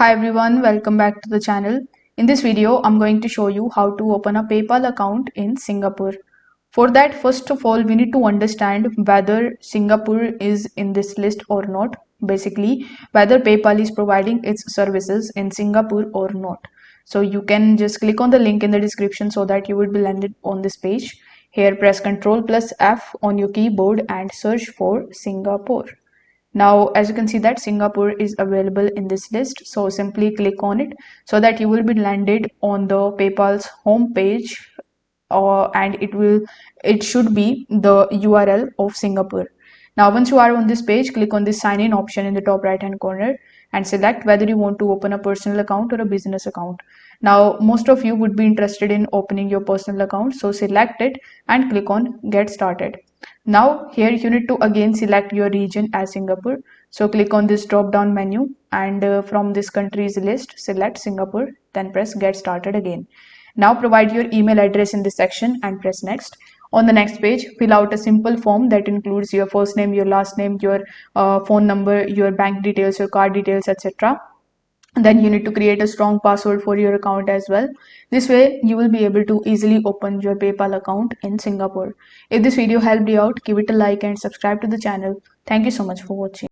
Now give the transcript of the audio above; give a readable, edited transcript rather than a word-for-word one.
Hi everyone, welcome back to the channel. In this video, I'm going to show you how to open a PayPal account in Singapore. For that, first of all, we need to understand whether Singapore is in this list or not. Basically, whether PayPal is providing its services in Singapore or not. So you can just click on the link in the description so that you will be landed on this page. Here, press Ctrl plus F on your keyboard and search for Singapore. Now, as you can see that Singapore is available in this list. So simply click on it so that you will be landed on the PayPal's home page and it should be the URL of Singapore. Now, once you are on this page, click on the sign in option in the top right hand corner and select whether you want to open a personal account or a business account. Now, most of you would be interested in opening your personal account. So select it and click on get started. Now here you need to again select your region as Singapore. So click on this drop down menu and from this countries list select Singapore, then press get started again. Now provide your email address in this section and press next. On the next page, fill out a simple form that includes your first name, your last name, your phone number, your bank details, your card details, etc. And then you need to create a strong password for your account as well. This way you will be able to easily open your PayPal account in Singapore. If this video helped you out, give it a like and subscribe to the channel. Thank you so much for watching.